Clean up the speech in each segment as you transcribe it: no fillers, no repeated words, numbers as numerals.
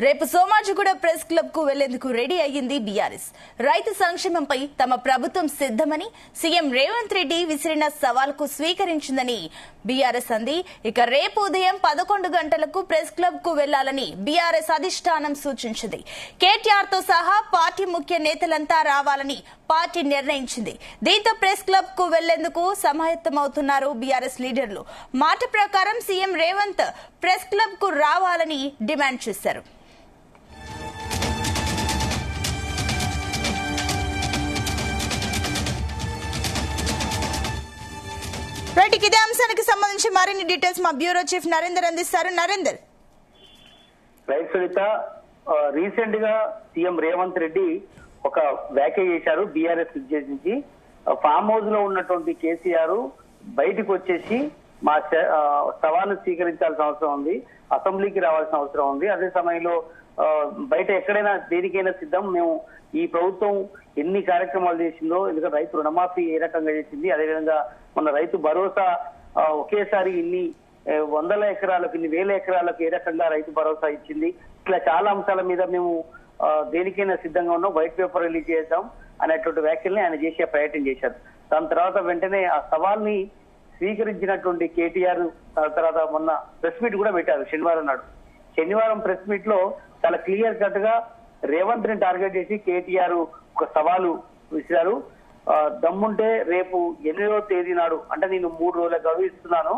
రేపు Somajiguda press club కు వెళ్లేందుకు రెడీ అయ్యింది బీఆర్ఎస్. రైతు సంక్షేమంపై తమ ప్రభుత్వం సిద్ధమని సీఎం రేవంత్ రెడ్డి విసిరిన సవాల్కు స్వీకరించిందని బీఆర్ఎస్ అంది. ఇక రేపు ఉదయం 11 గంటలకు ప్రెస్ క్లబ్ కు వెళ్లాలని బీఆర్ఎస్ అధిష్టానం సూచించింది. కేటీఆర్ తో సహా పార్టీ ముఖ్య నేతలంతా రావాలని పార్టీ నిర్ణయించింది. దీంతో ప్రెస్ క్లబ్ కు వెళ్లేందుకు సమాయత్తమవుతున్నారు బీఆర్ఎస్ లీడర్లు. మాట ప్రకారం సీఎం రేవంత్ ప్రెస్ క్లబ్ కు రావాలని డిమాండ్ చేశారు. ఇదే అంశానికి సంబంధించి మరిన్ని డీటెయిల్స్ మా బ్యూరో చీఫ్ నరేందర్ అందిస్తారు. నరేందర్, రైట్ సునీత, రీసెంట్ గా సీఎం రేవంత్ రెడ్డి ఒక వ్యాఖ్య చేశారు. బీఆర్ఎస్ ఉద్దేశించి ఫామ్ హౌస్ లో ఉన్నటువంటి కేసీఆర్ బయటకు వచ్చేసి మా సవాలు స్వీకరించాల్సిన అవసరం ఉంది, అసెంబ్లీకి రావాల్సిన అవసరం ఉంది. అదే సమయంలో బయట ఎక్కడైనా దేనికైనా సిద్ధం, మేము ఈ ప్రభుత్వం ఎన్ని కార్యక్రమాలు చేసిందో, ఎందుకంటే రైతు రుణమాఫీ ఏ రకంగా చేసింది, అదేవిధంగా మన రైతు భరోసా ఒకేసారి ఇన్ని వందల ఎకరాలకు ఇన్ని వేల ఎకరాలకు ఏ రకంగా రైతు భరోసా ఇచ్చింది, ఇట్లా చాలా అంశాల మీద మేము దేనికైనా సిద్ధంగా ఉన్నాం, వైట్ పేపర్ రిలీజ్ చేద్దాం అనేటువంటి వ్యాఖ్యల్ని ఆయన చేసే ప్రయత్నం చేశారు. దాని తర్వాత వెంటనే ఆ సవాల్ని స్వీకరించినటువంటి కేటీఆర్ తర్వాత మొన్న ప్రెస్ మీట్ కూడా పెట్టారు శనివారం నాడు. శనివారం ప్రెస్ మీట్ లో చాలా క్లియర్ కట్ గా రేవంత్ ని టార్గెట్ చేసి కేటీఆర్ ఒక సవాలు విసిరారు. దమ్ముంటే రేపు 8వ తేదీ నాడు, అంటే నేను 3 రోజుల గడువు ఇస్తున్నాను,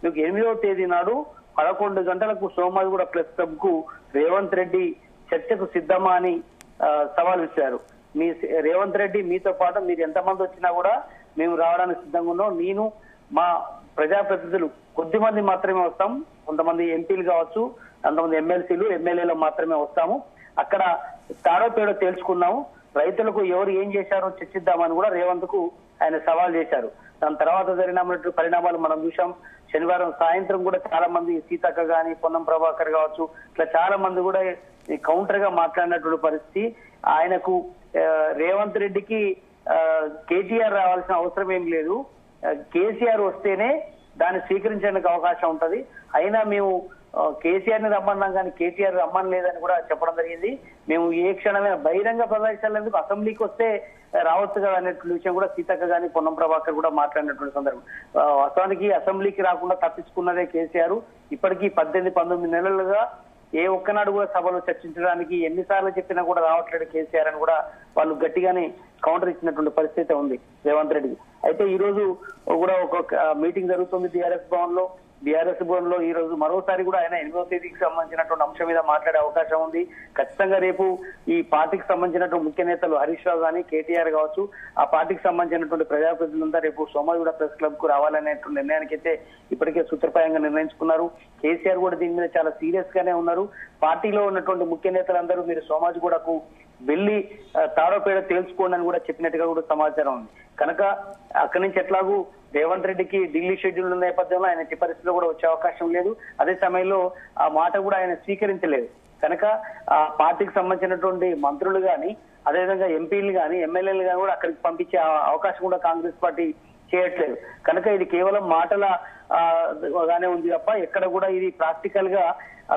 మీకు 8వ తేదీ నాడు 11 గంటలకు సోమాజిగూడ ప్రెస్ క్లబ్ కు రేవంత్ రెడ్డి చర్చకు సిద్ధమా అని సవాల్ విసిరారు. మీ రేవంత్ రెడ్డి మీతో పాటు మీరు ఎంతమంది వచ్చినా కూడా మేము రావడానికి సిద్ధంగా ఉన్నాం. నేను మా ప్రజాప్రతినిధులు కొద్దిమంది మాత్రమే వస్తాం, కొంతమంది ఎంపీలు కావచ్చు, కొంతమంది ఎమ్మెల్సీలు ఎమ్మెల్యేలు మాత్రమే వస్తాము. అక్కడ తాడో పేడో తేల్చుకున్నాము, రైతులకు ఎవరు ఏం చేశారో చర్చిద్దామని కూడా రేవంత్ కు ఆయన సవాల్ చేశారు. దాని తర్వాత జరిగినటువంటి పరిణామాలు మనం చూసాం. శనివారం సాయంత్రం కూడా చాలా మంది సీతక్క గాని, పొన్నం ప్రభాకర్ కావచ్చు, ఇట్లా చాలా మంది కూడా కౌంటర్ గా మాట్లాడినటువంటి పరిస్థితి. ఆయనకు రేవంత్ రెడ్డికి కేటీఆర్ రావాల్సిన అవసరం ఏం లేదు, కేసీఆర్ వస్తేనే దాన్ని స్వీకరించడానికి అవకాశం ఉంటది. అయినా మేము కేసీఆర్ ని రమ్మన్నాం కానీ కేటీఆర్ రమ్మనలేదని కూడా చెప్పడం జరిగింది. మేము ఏ క్షణమే బహిరంగ ప్రదర్శనలకు అసెంబ్లీకి వస్తే రావచ్చు కదా అనేటువంటి విషయం కూడా సీతక్క గాని, పొన్నం ప్రభాకర్ కూడా మాట్లాడినటువంటి సందర్భం. వాస్తవానికి అసెంబ్లీకి రాకుండా తప్పించుకున్నదే కేసీఆర్. ఇప్పటికీ 18-19 నెలలుగా ఏ ఒక్కనాడు కూడా సభలో చర్చించడానికి ఎన్నిసార్లు చెప్పినా కూడా రావట్లేదు కేసీఆర్ అని కూడా వాళ్ళు గట్టిగానే కౌంటర్ ఇచ్చినటువంటి పరిస్థితి ఉంది రేవంత్ రెడ్డికి. అయితే ఈ రోజు కూడా ఒక మీటింగ్ జరుగుతుంది బీఆర్ఎస్ భవన్ లో. ఈ రోజు మరోసారి కూడా ఆయన 8వ తేదీకి సంబంధించినటువంటి అంశం మీద మాట్లాడే అవకాశం ఉంది. ఖచ్చితంగా రేపు ఈ పార్టీకి సంబంధించినటువంటి ముఖ్య నేతలు హరీష్ రావు గానీ, కేటీఆర్ కావచ్చు, ఆ పార్టీకి సంబంధించినటువంటి ప్రజాప్రతినిధులంతా రేపు సోమాజిగూడ ప్రెస్ క్లబ్ కు రావాలనేటువంటి నిర్ణయానికి అయితే ఇప్పటికే సూత్రప్రాయంగా నిర్ణయించుకున్నారు. కేసీఆర్ కూడా దీని మీద చాలా సీరియస్ గానే ఉన్నారు. పార్టీలో ఉన్నటువంటి ముఖ్య నేతలందరూ మీరు సోమాజిగూడకు వెళ్లి తాడోపేడ తేల్చుకోండి అని కూడా చెప్పినట్టుగా కూడా సమాచారం ఉంది. కనుక అక్కడి నుంచి ఎట్లాగూ రేవంత్ రెడ్డికి ఢిల్లీ షెడ్యూల్ ఉన్న నేపథ్యంలో ఆయన ఎట్టి పరిస్థితిలో కూడా వచ్చే అవకాశం లేదు. అదే సమయంలో ఆ మాట కూడా ఆయన స్వీకరించలేదు. కనుక ఆ పార్టీకి సంబంధించినటువంటి మంత్రులు గాని, అదేవిధంగా ఎంపీలు గాని, ఎమ్మెల్యేలు గాని కూడా అక్కడికి పంపించే అవకాశం కూడా కాంగ్రెస్ పార్టీ చేయట్లేదు. కనుక ఇది కేవలం మాటల గానే ఉంది తప్ప ఎక్కడ కూడా ఇది ప్రాక్టికల్ గా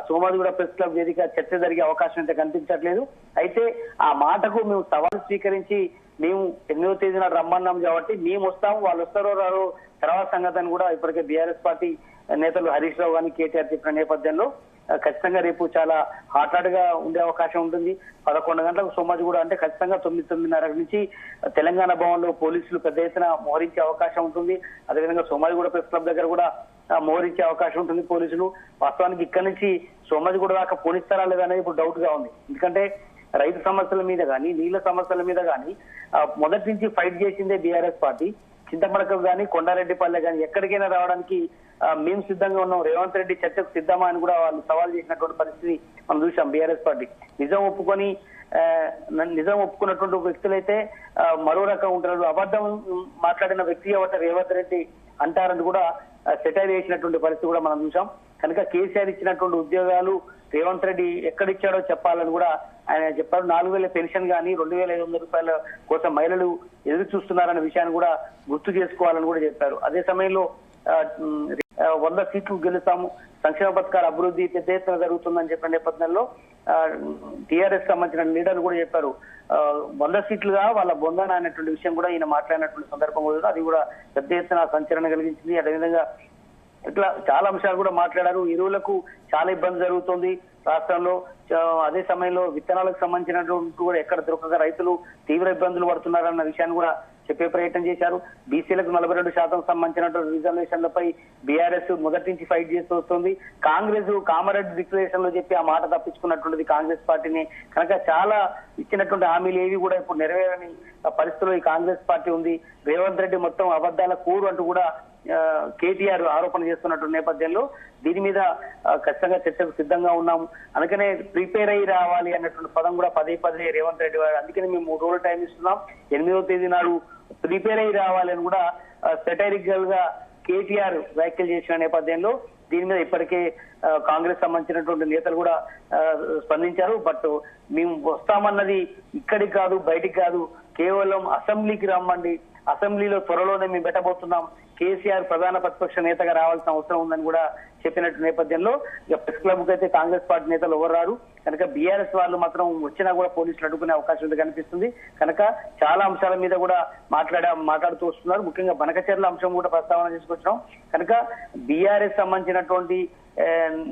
సోమాజిగూడ ప్రెస్ క్లబ్ వేదిక చర్చ జరిగే అవకాశం అయితే కనిపించట్లేదు. అయితే ఆ మాటకు మేము సవాల్ స్వీకరించి మేము 8వ తేదీ నాడు రమ్మన్నాం కాబట్టి మేము వస్తాము, వాళ్ళు వస్తారో రారో తర్వాత సంగతి కూడా ఇప్పటికే బీఆర్ఎస్ పార్టీ నేతలు హరీష్ రావు గాని, కేటీఆర్ చెప్పిన నేపథ్యంలో ఖచ్చితంగా రేపు చాలా హాట్ గా ఉండే అవకాశం ఉంటుంది. 11 గంటలకు సోమాజిగూడ అంటే ఖచ్చితంగా 9-9:30 నుంచి తెలంగాణ భవన్ లో పోలీసులు పెద్ద ఎత్తున మోహరించే అవకాశం ఉంటుంది. అదేవిధంగా సోమాజిగూడ ప్రెస్ క్లబ్ దగ్గర కూడా మోహరించే అవకాశం ఉంటుంది పోలీసులు. వాస్తవానికి ఇక్కడ నుంచి సోమాజిగూడ దాకా పోనిస్తారా లేదా అనేది ఇప్పుడు డౌట్ గా ఉంది. ఎందుకంటే రైతు సమస్యల మీద కానీ, నీళ్ల సమస్యల మీద కానీ మొదటి నుంచి ఫైట్ చేసిందే బీఆర్ఎస్ పార్టీ. చింతమడక గానీ, కొండారెడ్డిపల్లె గానీ ఎక్కడికైనా రావడానికి మేము సిద్ధంగా ఉన్నాం, రేవంత్ రెడ్డి చర్చకు సిద్ధమా అని కూడా వాళ్ళు సవాల్ చేసినటువంటి పరిస్థితి మనం చూసాం. బీఆర్ఎస్ పార్టీ నిజం ఒప్పుకున్నటువంటి వ్యక్తులైతే మరో రకం ఉంటారు, అబద్ధం మాట్లాడిన వ్యక్తి ఎవట రేవంత్ రెడ్డి అంటారని కూడా సెటైర్ చేసినటువంటి పరిస్థితి కూడా మనం చూసాం. కనుక కేసీఆర్ ఇచ్చినటువంటి ఉద్యోగాలు రేవంత్ రెడ్డి ఎక్కడిచ్చాడో చెప్పాలని కూడా ఆయన చెప్పారు. 4,000 పెన్షన్ గానీ, 2,500 రూపాయల కోసం మహిళలు ఎదురు చూస్తున్నారన్న విషయాన్ని కూడా గుర్తు చేసుకోవాలని కూడా చెప్పారు. అదే సమయంలో 100 సీట్లు గెలుస్తాము, సంక్షేమ పథకాల అభివృద్ధి పెద్ద ఎత్తున జరుగుతుందని చెప్పిన నేపథ్యంలో టీఆర్ఎస్ సంబంధించిన లీడర్లు కూడా చెప్పారు 100 సీట్లుగా వాళ్ళ బొందన అనేటువంటి విషయం కూడా ఈయన మాట్లాడినటువంటి సందర్భం కూడా అది కూడా పెద్ద ఎత్తున సంచలనం కలిగించింది. అదేవిధంగా ఇట్లా చాలా అంశాలు కూడా మాట్లాడారు. ఎరువులకు చాలా ఇబ్బంది జరుగుతుంది రాష్ట్రంలో. అదే సమయంలో విత్తనాలకు సంబంధించినటువంటి కూడా ఎక్కడ దొరకక రైతులు తీవ్ర ఇబ్బందులు పడుతున్నారన్న విషయాన్ని కూడా చెప్పే ప్రయత్నం చేశారు. బీసీలకు 42% సంబంధించినటువంటి రిజర్వేషన్లపై బీఆర్ఎస్ మొదటి నుంచి ఫైట్ చేస్తూ వస్తుంది. కాంగ్రెస్ కామారెడ్డి డిక్లరేషన్ లో చెప్పి ఆ మాట తప్పించుకున్నటువంటిది కాంగ్రెస్ పార్టీని. కనుక చాలా ఇచ్చినటువంటి హామీలు ఏవి కూడా ఇప్పుడు నెరవేరని పరిస్థితిలో ఈ కాంగ్రెస్ పార్టీ ఉంది. రేవంత్ రెడ్డి మొత్తం అబద్ధాల కూరు అంటూ కూడా కేటీఆర్ ఆరోపణ చేస్తున్నటువంటి నేపథ్యంలో దీని మీద ఖచ్చితంగా చర్చకు సిద్ధంగా ఉన్నాము. అందుకనే ప్రిపేర్ అయ్యి రావాలి అన్నటువంటి పదం కూడా పదే పదే రేవంత్ రెడ్డి వారు. అందుకని మేము 3 రోజులు టైం ఇస్తున్నాం. 8వ తేదీ నాడు ప్రిపేర్ అయ్యి రావాలి అని కూడా సెటైరికల్ గా కేటీఆర్ వ్యాఖ్యలు చేసిన నేపథ్యంలో దీని మీద ఇప్పటికే కాంగ్రెస్ సంబంధించినటువంటి నేతలు కూడా స్పందించారు. బట్ మేము వస్తామన్నది ఇక్కడికి కాదు, బయటికి కాదు, కేవలం అసెంబ్లీకి రమ్మండి, అసెంబ్లీలో త్వరలోనే మేము పెట్టబోతున్నాం, కేసీఆర్ ప్రధాన ప్రతిపక్ష నేతగా రావాల్సిన అవసరం ఉందని కూడా చెప్పినట్టు నేపథ్యంలో ఇక ప్రెస్ క్లబ్ కి అయితే కాంగ్రెస్ పార్టీ నేతలు ఎవరు రారు. కనుక బీఆర్ఎస్ వాళ్ళు మాత్రం వచ్చినా కూడా పోలీసులు అడ్డుకునే అవకాశం ఉంది కనిపిస్తుంది. కనుక చాలా అంశాల మీద కూడా మాట్లాడుతూ వస్తున్నారు. ముఖ్యంగా బనకచెర్ల అంశం కూడా ప్రస్తావన తీసుకొచ్చినాం. కనుక బీఆర్ఎస్ సంబంధించినటువంటి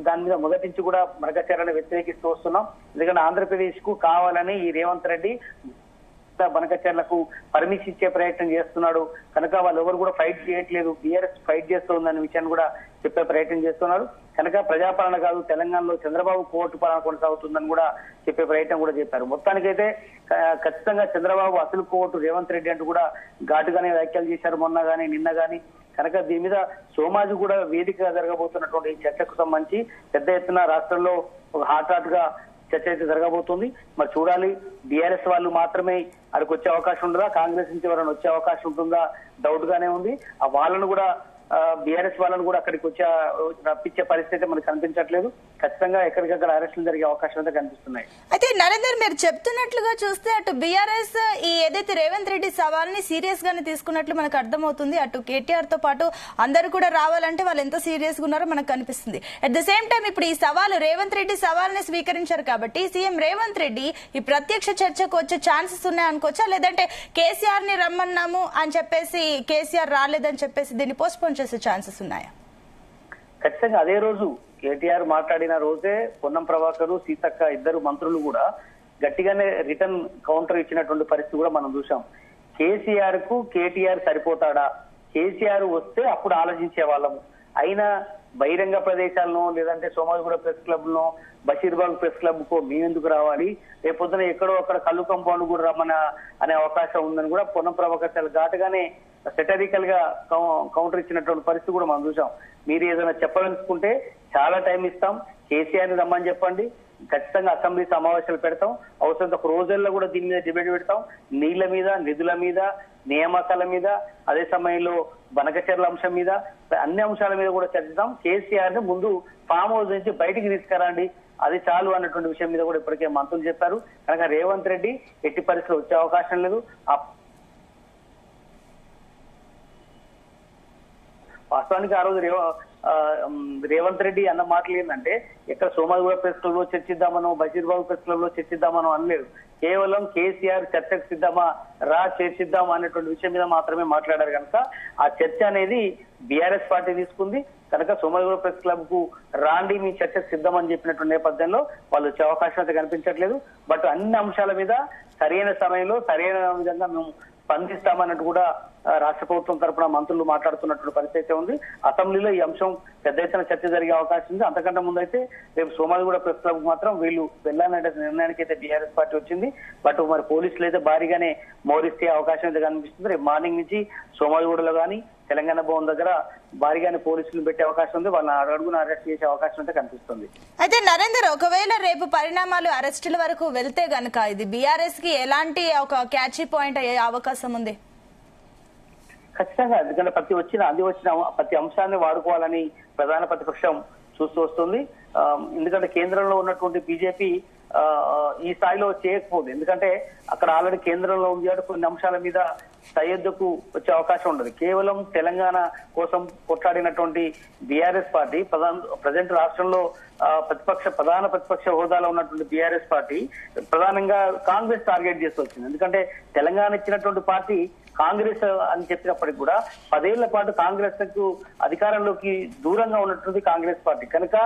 దాని మీద మొదటి నుంచి కూడా బనకచెర్లను వ్యతిరేకిస్తూ వస్తున్నాం. ఎందుకంటే ఆంధ్రప్రదేశ్ కు కావాలని ఈ రేవంత్ రెడ్డి బనకచెర్లకు పర్మిషన్ ఇచ్చే ప్రయత్నం చేస్తున్నాడు. కనుక వాళ్ళు ఎవరు కూడా ఫైట్ చేయట్లేదు, బీఆర్ఎస్ ఫైట్ చేస్తుందన్న విషయాన్ని కూడా చెప్పే ప్రయత్నం చేస్తున్నారు. కనుక ప్రజాపాలన కాదు, తెలంగాణలో చంద్రబాబు కోర్టు పాలన కొనసాగుతుందని కూడా చెప్పే ప్రయత్నం కూడా చెప్పారు. మొత్తానికైతే ఖచ్చితంగా చంద్రబాబు అసలు కోర్టు రేవంత్ రెడ్డి అంటూ కూడా ఘాటుగానే వ్యాఖ్యలు చేశారు మొన్న గానీ నిన్న గానీ. కనుక దీని మీద సోమాజు కూడా వేదికగా జరగబోతున్నటువంటి చర్చకు సంబంధించి పెద్ద ఎత్తున రాష్ట్రంలో హాట్ గా చర్చ అయితే జరగబోతుంది. మరి చూడాలి, బీఆర్ఎస్ వాళ్ళు మాత్రమే అక్కడికి వచ్చే అవకాశం ఉంటుందా, కాంగ్రెస్ నుంచి ఎవరైనా వచ్చే అవకాశం ఉంటుందా డౌట్ గానే ఉంది. ఆ వాళ్ళను కూడా బీఆర్ఎస్ వాళ్ళను కూడా అక్కడికి రప్పించే పరిస్థితి మనకు కనిపించట్లేదు. ఖచ్చితంగా ఎక్కడికక్కడ అరెస్టులు జరిగే అవకాశం అయితే కనిపిస్తున్నాయి. అయితే నరేందర్, మీరు చెప్తున్నట్లుగా చూస్తే అటు బీఆర్ఎస్ ఈ ఏదైతే రేవంత్ రెడ్డి సవాల్ని సీరియస్ గానే తీసుకున్నట్లు మనకు అర్థమవుతుంది. అటు కేటీఆర్ తో పాటు అందరూ కూడా రావాలంటే వాళ్ళు ఎంత సీరియస్ గా ఉన్నారో మనకు కనిపిస్తుంది. అట్ ద సేమ్ టైం ఇప్పుడు ఈ సవాలు రేవంత్ రెడ్డి సవాల్ని స్వీకరించారు కాబట్టి సీఎం రేవంత్ రెడ్డి ఈ ప్రత్యక్ష చర్చకు వచ్చే ఛాన్సెస్ ఉన్నాయనుకోవచ్చా, లేదంటే కేసీఆర్ ని రమ్మన్నాము అని చెప్పేసి కేసీఆర్ రాలేదని చెప్పేసి దీన్ని పోస్ట్పోన్ చేసే ఛాన్సెస్ ఉన్నాయా? ఖచ్చితంగా అదే రోజు కేటీఆర్ మాట్లాడిన రోజే పొన్నం ప్రభాకర్, సీతక్క ఇద్దరు మంత్రులు కూడా గట్టిగానే రిటర్న్ కౌంటర్ ఇచ్చినటువంటి పరిస్థితి కూడా మనం చూసాం. కేసీఆర్ కు కేటీఆర్ సరిపోతాడా, కేసీఆర్ వస్తే అప్పుడు ఆలోచించే వాళ్ళము. అయినా బహిరంగ ప్రదేశాలను లేదంటే సోమాజిగూడ ప్రెస్ క్లబ్ లో, బషీర్బాగ్ ప్రెస్ క్లబ్ కు మేమెందుకు రావాలి, రేపొద్దున ఎక్కడో అక్కడ కళ్ళు కంపౌండ్ కూడా రమ్మన అనే అవకాశం ఉందని కూడా పొన్నం ప్రభాకర్ చాలా ఘాటుగానే సెటరికల్ గా కౌంటర్ ఇచ్చినటువంటి పరిస్థితి కూడా మనం చూసాం. మీరు ఏదైనా చెప్పదలుచుకుంటే చాలా టైం ఇస్తాం, కేసీఆర్ ని రమ్మని చెప్పండి, ఖచ్చితంగా అసెంబ్లీ సమావేశాలు పెడతాం, అవసరం ఒక రోజుల్లో కూడా దీని మీద డిబేట్ పెడతాం, నీళ్ల మీద, నిధుల మీద, నియామకాల మీద, అదే సమయంలో బనకచెర్ల అంశం మీద, అన్ని అంశాల మీద కూడా చర్చిస్తాం. కేసీఆర్ ని ముందు ఫామ్ హౌస్ నుంచి బయటికి తీసుకురండి, అది చాలు అన్నటువంటి విషయం మీద కూడా ఇప్పటికే మంత్రులు చెప్పారు. కనుక రేవంత్ రెడ్డి ఎట్టి పరిస్థితుల్లో వచ్చే అవకాశం లేదు. వాస్తవానికి ఆ రోజు రేవంత్ రెడ్డి అన్న మాటలు ఏంటంటే ఎక్కడ సోమాజిగూడ ప్రెస్ క్లబ్ లో చర్చిద్దామనో, బషీర్బాబు ప్రెస్ క్లబ్ లో చర్చిద్దామనో అనలేదు. కేవలం కేసీఆర్ చర్చకు సిద్ధమా, చర్చిద్దామా అనేటువంటి విషయం మీద మాత్రమే మాట్లాడారు. కనుక ఆ చర్చ అనేది బీఆర్ఎస్ పార్టీ తీసుకుంది. కనుక సోమాజిగూడ ప్రెస్ క్లబ్ కు రాండి, మీ చర్చకు సిద్ధం అని చెప్పినటువంటి నేపథ్యంలో వాళ్ళు వచ్చే అవకాశం అయితే కనిపించట్లేదు. బట్ అన్ని అంశాల మీద సరైన సమయంలో సరైన విధంగా మేము స్పందిస్తామన్నట్టు కూడా రాష్ట్ర ప్రభుత్వం తరఫున మంత్రులు మాట్లాడుతున్నటువంటి పరిస్థితి ఉంది. అసెంబ్లీలో ఈ అంశం పెద్ద ఎత్తున చర్చ జరిగే అవకాశం ఉంది. అంతకంటే ముందు అయితే రేపు సోమాజిగూడ ప్రెస్ క్లబ్ మాత్రం వీళ్ళు వెళ్ళాలనే నిర్ణయానికి అయితే బీఆర్ఎస్ పార్టీ వచ్చింది. బట్ మరి పోలీసులు అయితే భారీగానే మోరిస్తే అవకాశం అయితే కనిపిస్తుంది. రేపు మార్నింగ్ నుంచి సోమాజిగూడలో కానీ తెలంగాణ భవన్ దగ్గర భారీగానే పోలీసులు పెట్టే అవకాశం ఉంది. వాళ్ళని అడుగున అరెస్ట్ చేసే అవకాశం అయితే కనిపిస్తుంది. అయితే నరేందర్, ఒకవేళ రేపు పరిణామాలు అరెస్టుల వరకు వెళ్తే గనక ఇది బీఆర్ఎస్ కి ఎలాంటి ఒక క్యాచీ పాయింట్ అయ్యే అవకాశం ఉంది? ఖచ్చితంగా, ఎందుకంటే వచ్చిన ప్రతి అంశాన్ని వాడుకోవాలని ప్రధాన ప్రతిపక్షం చూస్తూ వస్తుంది. ఎందుకంటే కేంద్రంలో ఉన్నటువంటి బీజేపీ ఈ స్థాయిలో చేయకపోదు. ఎందుకంటే అక్కడ ఆల్రెడీ కేంద్రంలో ఉంది కాబట్టి కొన్ని అంశాల మీద సయోధ్యకు వచ్చే అవకాశం ఉండదు. కేవలం తెలంగాణ కోసం కొట్లాడినటువంటి బీఆర్ఎస్ పార్టీ ప్రజెంట్ రాష్ట్రంలో ప్రధాన ప్రతిపక్ష హోదాలో ఉన్నటువంటి బీఆర్ఎస్ పార్టీ ప్రధానంగా కాంగ్రెస్ టార్గెట్ చేస్తూ వచ్చింది. ఎందుకంటే తెలంగాణ ఇచ్చినటువంటి పార్టీ కాంగ్రెస్ అని చెప్పినప్పటికీ కూడా 10 ఏళ్ల పాటు కాంగ్రెస్ కు అధికారంలోకి దూరంగా ఉన్నటువంటి కాంగ్రెస్ పార్టీ కనుక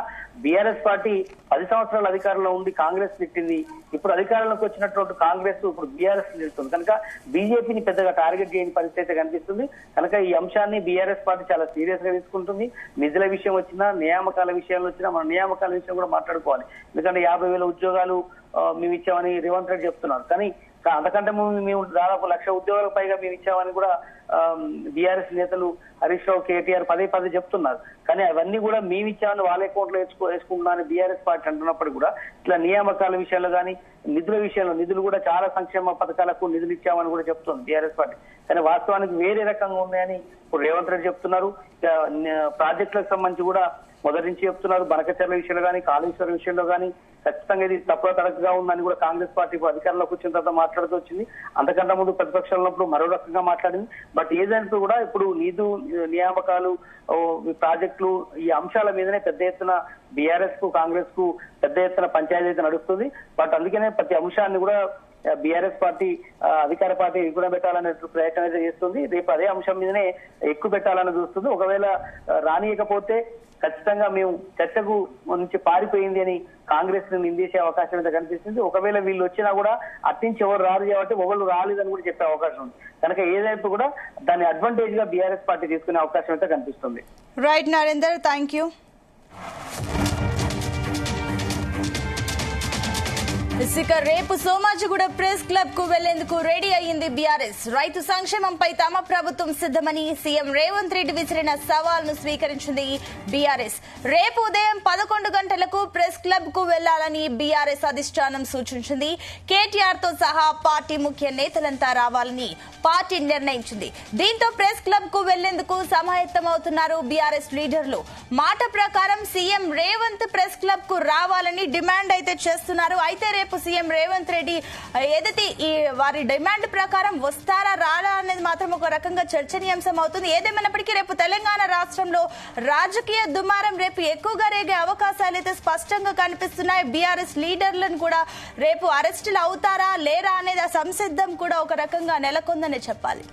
బీఆర్ఎస్ పార్టీ 10 సంవత్సరాల అధికారంలో ఉండి కాంగ్రెస్ పెట్టింది. ఇప్పుడు అధికారంలోకి వచ్చినటువంటి కాంగ్రెస్ ఇప్పుడు బీఆర్ఎస్ నిలుస్తుంది కనుక బీజేపీని పెద్దగా టార్గెట్ చేయని పరిస్థితి కనిపిస్తుంది. కనుక ఈ అంశాన్ని బీఆర్ఎస్ పార్టీ చాలా సీరియస్ గా తీసుకుంటుంది. నిధుల విషయం వచ్చినా, నియామకాల విషయంలో వచ్చినా మన నియామకాల విషయం కూడా మాట్లాడుకోవాలి. ఎందుకంటే 50,000 ఉద్యోగాలు మేము ఇచ్చామని రేవంత్ రెడ్డి చెప్తున్నారు. కానీ అంతకంటే మేము దాదాపు 1,00,000 ఉద్యోగాలకు పైగా మేము ఇచ్చామని కూడా బీఆర్ఎస్ నేతలు హరీష్ రావు, కేటీఆర్ పదే చెప్తున్నారు. కానీ అవన్నీ కూడా మేము ఇచ్చామని వాళ్ళ అకౌంట్లో వేసుకుంటున్నారని బీఆర్ఎస్ పార్టీ అంటున్నప్పుడు కూడా ఇట్లా నియామకాల విషయాల్లో కానీ నిధుల విషయంలో నిధులు కూడా చాలా సంక్షేమ పథకాలకు నిధులు ఇచ్చామని కూడా చెప్తుంది బీఆర్ఎస్ పార్టీ. కానీ వాస్తవానికి వేరే రకంగా ఉన్నాయని ఇప్పుడు రేవంత్ రెడ్డి చెప్తున్నారు. ప్రాజెక్టులకు సంబంధించి కూడా మొదటి నుంచి చెప్తున్నారు. బనకచర్ల విషయంలో కానీ కాళేశ్వరం విషయంలో కానీ ఖచ్చితంగా ఇది తక్కువ తరగతిగా ఉందని కూడా కాంగ్రెస్ పార్టీ అధికారంలోకి వచ్చిన తర్వాత మాట్లాడుతూ వచ్చింది. అంతకంటే ముందు ప్రతిపక్షంలో ఉన్నప్పుడు మరో రకంగా మాట్లాడింది. బట్ ఏదైనా కూడా ఇప్పుడు నియామకాలు, ప్రాజెక్టులు ఈ అంశాల మీదనే పెద్ద ఎత్తున బీఆర్ఎస్ కు కాంగ్రెస్ కు పెద్ద ఎత్తున పంచాయతీ అయితే నడుస్తుంది. బట్ అందుకనే ప్రతి అంశాన్ని కూడా బీఆర్ఎస్ పార్టీ అధికార పార్టీ ఎక్కువ పెట్టాలనే ప్రయత్నం అయితే చేస్తుంది. రేపు అదే అంశం మీదనే ఎక్కువ పెట్టాలని చూస్తుంది. ఒకవేళ రానియకపోతే ఖచ్చితంగా మేము చర్చకు నుంచి పారిపోయింది అని కాంగ్రెస్ నిందేసే అవకాశం అయితే కనిపిస్తుంది. ఒకవేళ వీళ్ళు వచ్చినా కూడా అట్టించి ఎవరు రారు కాబట్టి ఒకళ్ళు రాలేదని కూడా చెప్పే అవకాశం ఉంది. కనుక ఏదైతే కూడా దాన్ని అడ్వాంటేజ్ గా బీఆర్ఎస్ పార్టీ తీసుకునే అవకాశం అయితే కనిపిస్తుంది. Right Narender, thank you. ఇక రేపు సోమాజిగూడ ప్రెస్ క్లబ్ కు వెళ్లేందుకు రెడీ అయ్యింది బీఆర్ఎస్. రైతు సంక్షేమంపై తమ ప్రభుత్వం సిద్దమని సీఎం రేవంత్ రెడ్డి విసిరిన సవాల్ను స్వీకరించింది బీఆర్ఎస్. రేపు ఉదయం 11 గంటలకు ప్రెస్ క్లబ్ కు వెళ్లాలని బీఆర్ఎస్ అధిష్టానం సూచించింది. కేటీఆర్ తో సహా పార్టీ ముఖ్య నేతలంతా రావాలని పార్టీ నిర్ణయించింది. దీంతో ప్రెస్ క్లబ్ కు వెళ్లేందుకు సమాయత్తమవుతున్నారు బీఆర్ఎస్ లీడర్లు. మాట ప్రకారం సీఎం రేవంత్ ప్రెస్ క్లబ్ కు రావాలని డిమాండ్ అయితే చేస్తున్నారు. అయితే రేపు సీఎం రేవంత్ రెడ్డి ఏదైతే ఈ వారి డిమాండ్ ప్రకారం వస్తారా రారా అనేది మాత్రం ఒక రకంగా చర్చనీయాంశం అవుతుంది. ఏదేమైనప్పటికీ రేపు తెలంగాణ రాష్ట్రంలో రాజకీయ దుమారం రేపు ఎక్కువగా రేగే అవకాశాలు అయితే స్పష్టంగా కనిపిస్తున్నాయి. బీఆర్ఎస్ లీడర్లను కూడా రేపు అరెస్టులు అవుతారా లేరా అనేది ఆ సంసిద్ధం కూడా ఒక రకంగా నెలకొందనే చెప్పాలి.